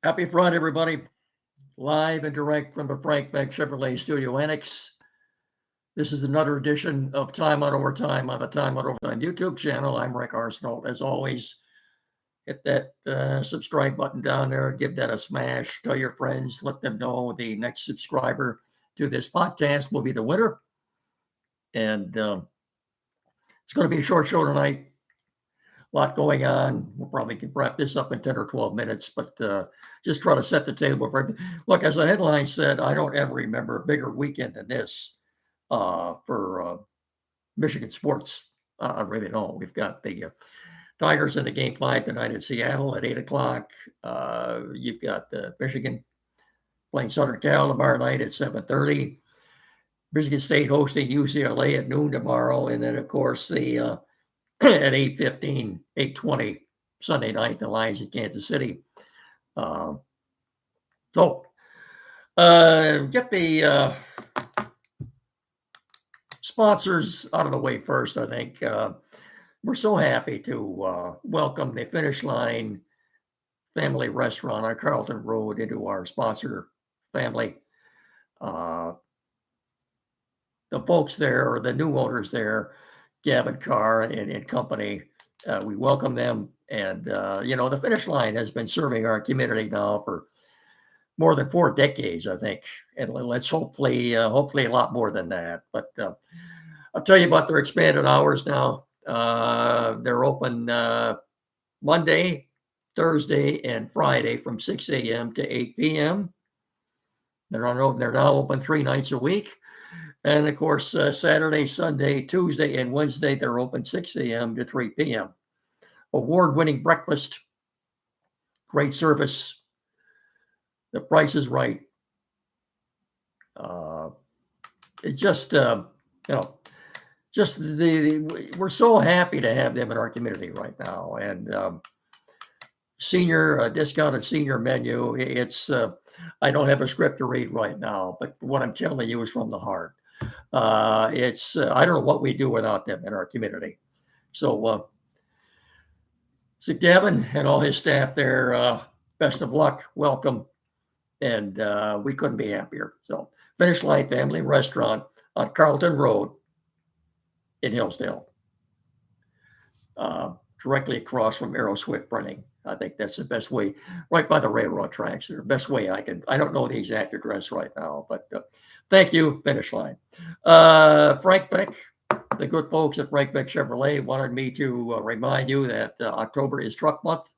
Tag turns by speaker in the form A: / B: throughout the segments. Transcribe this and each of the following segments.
A: Happy Friday, everybody. Live and direct from the Frank Beck Chevrolet Studio Annex. This is another edition of Time Out Overtime on the Time Out Overtime YouTube channel. I'm Rick Arsenault. As always, hit that subscribe button down there. Give that a smash. Tell your friends. Let them know the next subscriber to this podcast will be the winner. And it's going to be a short show tonight. A lot going on. We'll probably can wrap this up in 10 or 12 minutes, but just try to set the table for everything. Look, as the headline said, I don't ever remember a bigger weekend than this for Michigan sports. I really don't. We've got the Tigers in the game 5 tonight in Seattle at 8 o'clock. You've got Michigan playing Southern Cal tomorrow night at 7:30. Michigan State hosting UCLA at noon tomorrow. And then, of course, the at 8:15, 8:20 Sunday night, the Lions in Kansas City. Get the sponsors out of the way first, I think. We're so happy to welcome the Finish Line Family Restaurant on Carlton Road into our sponsor family. The folks there, or the new owners there, Gavin Carr and company, we welcome them. And, the Finish Line has been serving our community now for more than 4 decades, I think. And let's hopefully a lot more than that. But I'll tell you about their expanded hours now. They're open Monday, Thursday, and Friday from 6 a.m. to 8 p.m. They're now open 3 nights a week. And of course, Saturday, Sunday, Tuesday, and Wednesday, they're open 6 a.m. to 3 p.m. Award-winning breakfast, great service. The price is right. It's just, we're so happy to have them in our community right now. And discounted senior menu. It's, I don't have a script to read right now, but what I'm telling you is from the heart. I don't know what we do without them in our community. So Gavin and all his staff there, best of luck, welcome, and we couldn't be happier. So Finish Line Family Restaurant on Carlton Road in Hillsdale, directly across from Aeroswift Printing. I think that's the best way, right by the railroad tracks. The best way I don't know the exact address right now, but thank you, Finish Line. Frank Beck, the good folks at Frank Beck Chevrolet wanted me to remind you that October is truck month.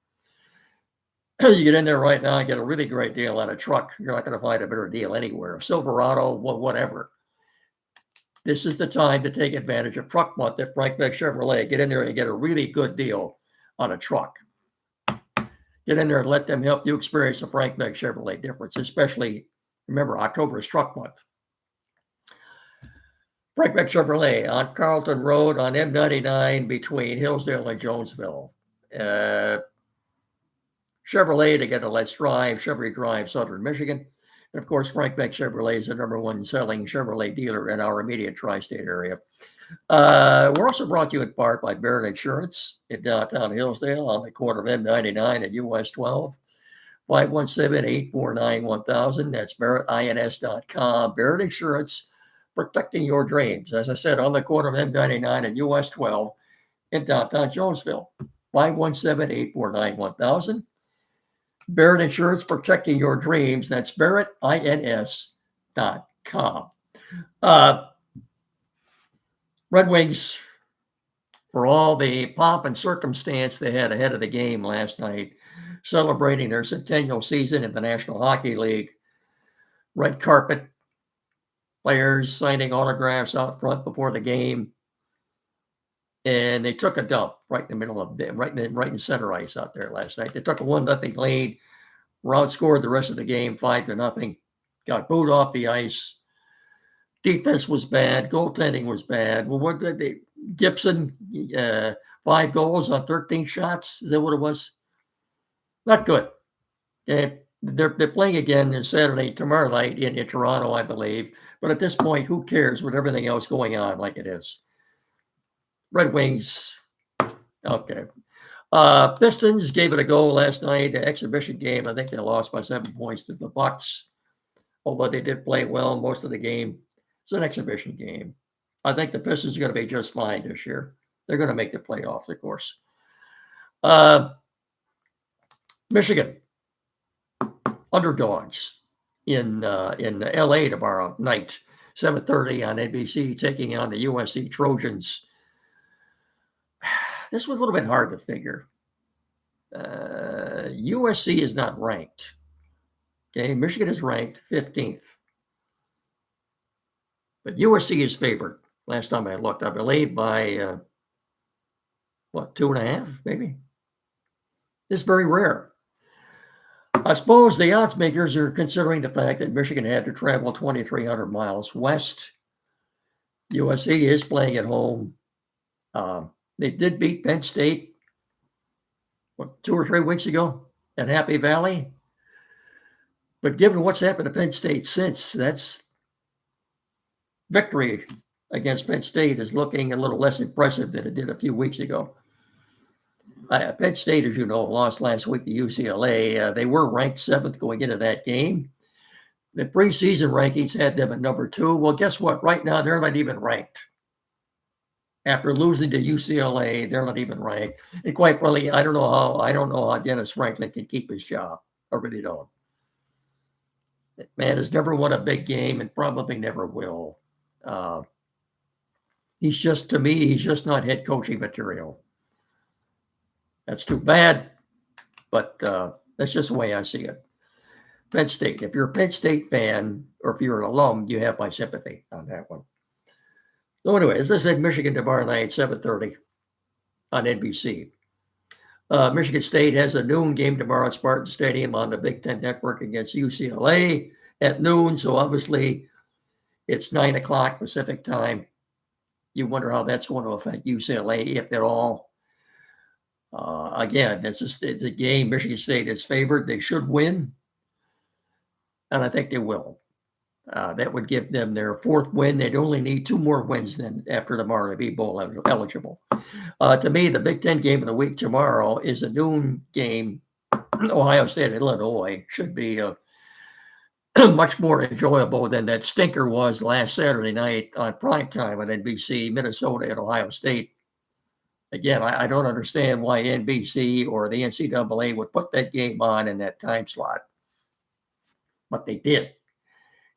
A: You get in there right now and get a really great deal on a truck. You're not going to find a better deal anywhere. Silverado, whatever. This is the time to take advantage of truck month at Frank Beck Chevrolet. Get in there and get a really good deal on a truck. Get in there and let them help you experience the Frank Beck Chevrolet difference, especially, remember, October is truck month. Frank Beck Chevrolet on Carlton Road on M99 between Hillsdale and Jonesville. Chevrolet to get a Let's Drive, Chevrolet Drive, Southern Michigan. And of course, Frank Beck Chevrolet is the #1 selling Chevrolet dealer in our immediate tri-state area. We're also brought to you in part by Barrett Insurance in downtown Hillsdale on the corner of M99 and US 12. 517-849-1000. That's BarrettINS.com. Barrett Insurance, protecting your dreams. As I said, on the corner of M99 and US 12 in downtown Jonesville. 517-849-1000. Barrett Insurance, protecting your dreams. That's BarrettINS.com. Red Wings, for all the pomp and circumstance they had ahead of the game last night, celebrating their centennial season in the National Hockey League. Red carpet, players signing autographs out front before the game. And they took a dump right in the middle of them, right in center ice out there last night. They took a 1-0 lead, outscored the rest of the game 5-0, got booed off the ice. Defense was bad, goaltending was bad. Well, what did they? Gibson, 5 goals on 13 shots. Is that what it was? Not good. They're playing again Saturday, tomorrow night in Toronto, I believe. But at this point, who cares with everything else going on like it is? Red Wings, okay. Pistons gave it a go last night, the exhibition game. I think they lost by 7 points to the Bucks, although they did play well most of the game. It's an exhibition game. I think the Pistons are going to be just fine this year. They're going to make the playoffs, of course. Michigan underdogs in LA tomorrow night, 7:30 on NBC, taking on the USC Trojans. This was a little bit hard to figure. USC is not ranked. Okay, Michigan is ranked 15th. But USC is favored. Last time I looked, I believe by, 2.5, maybe? It's very rare. I suppose the odds makers are considering the fact that Michigan had to travel 2,300 miles west. USC is playing at home. They did beat Penn State, 2 or 3 weeks ago at Happy Valley. But given what's happened to Penn State since, that's victory against Penn State is looking a little less impressive than it did a few weeks ago. Penn State, as you know, lost last week to UCLA. They were ranked 7th going into that game. The preseason rankings had them at number 2. Well, guess what? Right now, they're not even ranked. After losing to UCLA, they're not even ranked. And quite frankly, I don't know how Dennis Franklin can keep his job. I really don't. That man has never won a big game and probably never will. He's just not head coaching material. That's too bad, but that's just the way I see it. Penn State. If you're a Penn State fan or if you're an alum, you have my sympathy on that one. So anyway, as I said, Michigan tomorrow night, 7:30 on NBC. Michigan State has a noon game tomorrow at Spartan Stadium on the Big Ten Network against UCLA at noon. So obviously it's 9 o'clock Pacific time. You wonder how that's going to affect UCLA, if at all. Again, it's a game. Michigan State is favored. They should win. And I think they will. That would give them their 4th win. They'd only need 2 more wins then after tomorrow to be bowl eligible. To me, the Big Ten game of the week tomorrow is a noon game. Ohio State, Illinois should be much more enjoyable than that stinker was last Saturday night on primetime on NBC, Minnesota and Ohio State. Again, I don't understand why NBC or the NCAA would put that game on in that time slot. But they did.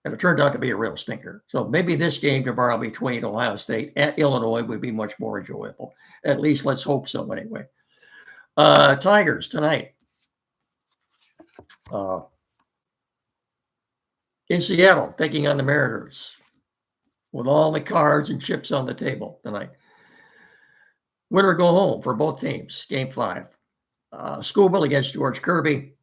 A: And it turned out to be a real stinker. So maybe this game tomorrow between Ohio State and Illinois would be much more enjoyable. At least let's hope so anyway. Tigers tonight. In Seattle, taking on the Mariners with all the cards and chips on the table tonight. Winner or go home for both teams, Game 5. Skubal against George Kirby.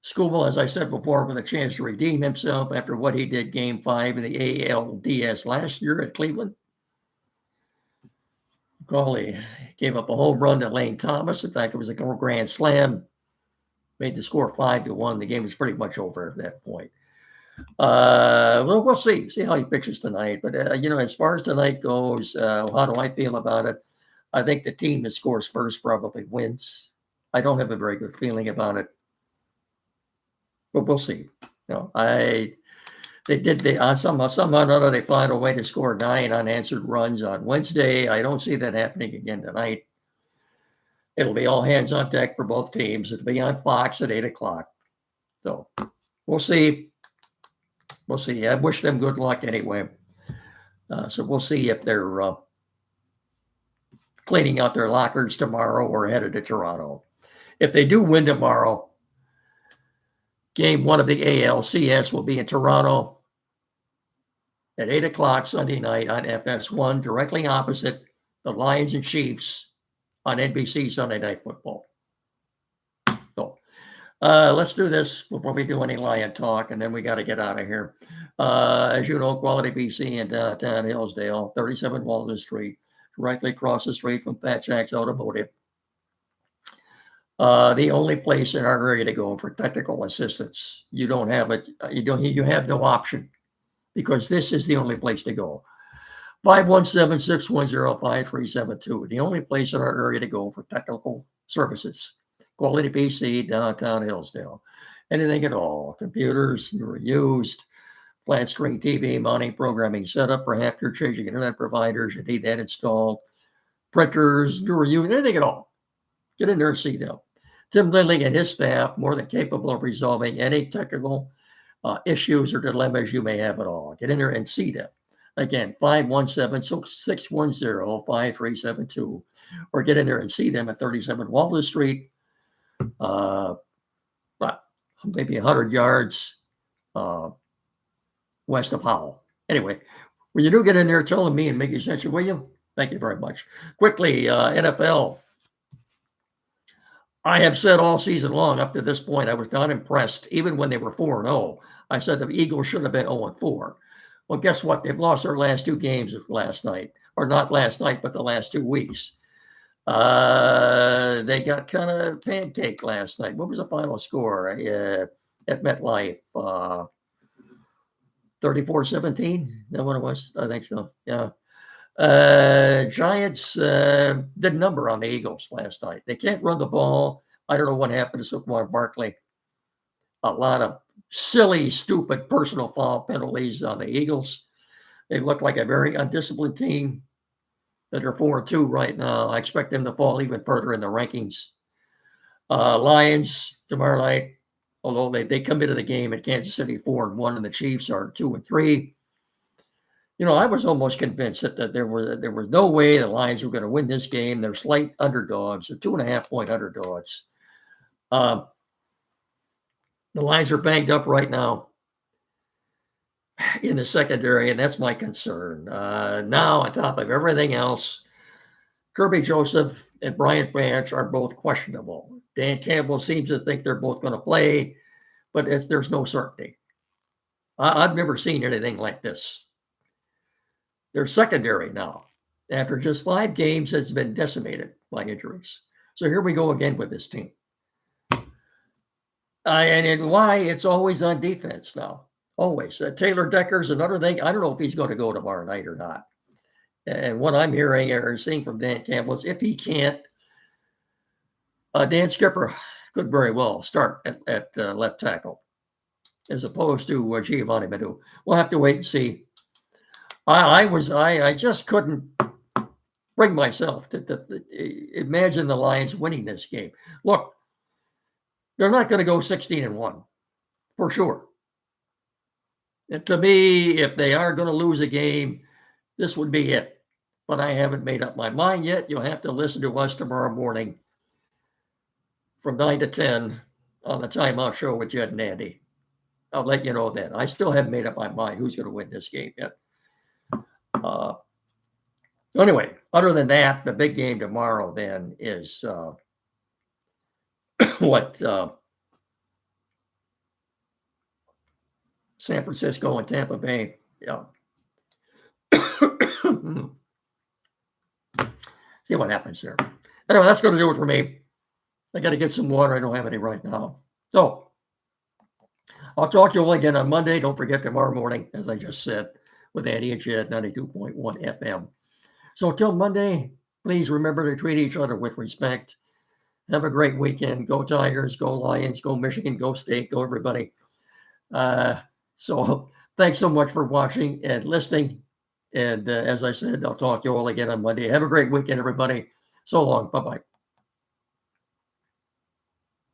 A: Skubal, as I said before, with a chance to redeem himself after what he did Game 5 in the ALDS last year at Cleveland. He gave up a home run to Lane Thomas. In fact, it was a grand slam. Made the score 5-1. The game was pretty much over at that point. Well, we'll see how he pitches tonight. But, as far as tonight goes, how do I feel about it? I think the team that scores first probably wins. I don't have a very good feeling about it. But we'll see. Somehow or another, they find a way to score 9 unanswered runs on Wednesday. I don't see that happening again tonight. It'll be all hands on deck for both teams. It'll be on Fox at 8 o'clock. So we'll see. We'll see. I wish them good luck anyway. So we'll see if they're cleaning out their lockers tomorrow or headed to Toronto. If they do win tomorrow, Game 1 of the ALCS will be in Toronto at 8 o'clock Sunday night on FS1, directly opposite the Lions and Chiefs on NBC Sunday Night Football. So let's do this before we do any Lion talk, and then we got to get out of here. As you know, Quality BC in downtown Hillsdale, 37 Walton Street, directly across the street from Fat Jack's Automotive. The only place in our area to go for technical assistance. You don't have it. You have no option because this is the only place to go. 517-610-5372. The only place in our area to go for technical services. Quality PC, downtown Hillsdale. Anything at all. Computers, new or used, flat screen TV, mounting, programming setup. Perhaps you're changing internet providers. You need that installed. Printers, new or used, anything at all. Get in there and see them. Tim Lindley and his staff, more than capable of resolving any technical issues or dilemmas you may have at all. Get in there and see them. Again, 517-610-5372, or get in there and see them at 37 Walnut Street, maybe 100 yards west of Howell. Anyway, when you do get in there, tell them me and Mickey sent you, will you? Thank you very much. Quickly, NFL. I have said all season long up to this point, I was not impressed, even when they were 4-0. I said the Eagles should have been 0-4. Well, guess what? They've lost their last two games last night, or not last night, but the last 2 weeks. They got kind of pancaked last night. What was the final score at MetLife? 34-17? Is that what it was? I think so. Yeah. Giants did number on the Eagles last night. They can't run the ball. I don't know what happened to Saquon Barkley. A lot of silly, stupid personal foul penalties on the Eagles. They look like a very undisciplined team that are 4-2 right now. I expect them to fall even further in the rankings. Lions tomorrow night, although they come into the game at Kansas City 4-1 and the Chiefs are 2-3. You know, I was almost convinced that there was no way the Lions were going to win this game. They're slight underdogs, they're 2.5-point underdogs. The Lions are banged up right now in the secondary, and that's my concern. Now, on top of everything else, Kirby Joseph and Bryant Branch are both questionable. Dan Campbell seems to think they're both going to play, but there's no certainty. I've never seen anything like this. They're secondary now. After just 5 games, it's been decimated by injuries. So here we go again with this team. And why? It's always on defense now. Always. Taylor Decker's another thing. I don't know if he's going to go tomorrow night or not. And what I'm hearing or seeing from Dan Campbell is if he can't, Dan Skipper could very well start at left tackle as opposed to Giovanni Badu. We'll have to wait and see. I just couldn't bring myself to imagine the Lions winning this game. Look, they're not going to go 16-1 for sure. And to me, if they are going to lose a game, this would be it. But I haven't made up my mind yet. You'll have to listen to us tomorrow morning from 9 to 10 on the Time Out Show with Jed and Andy. I'll let you know then. I still haven't made up my mind who's going to win this game yet. Anyway, other than that, the big game tomorrow then is San Francisco and Tampa Bay. Yeah. See what happens there. Anyway, that's going to do it for me. I got to get some water. I don't have any right now. So I'll talk to you all again on Monday. Don't forget tomorrow morning, as I just said, with Andy and Chad, 92.1 FM. So until Monday, please remember to treat each other with respect. Have a great weekend. Go Tigers, go Lions, go Michigan, go State, go everybody. So thanks so much for watching and listening. And as I said, I'll talk to you all again on Monday. Have a great weekend, everybody. So long. Bye-bye.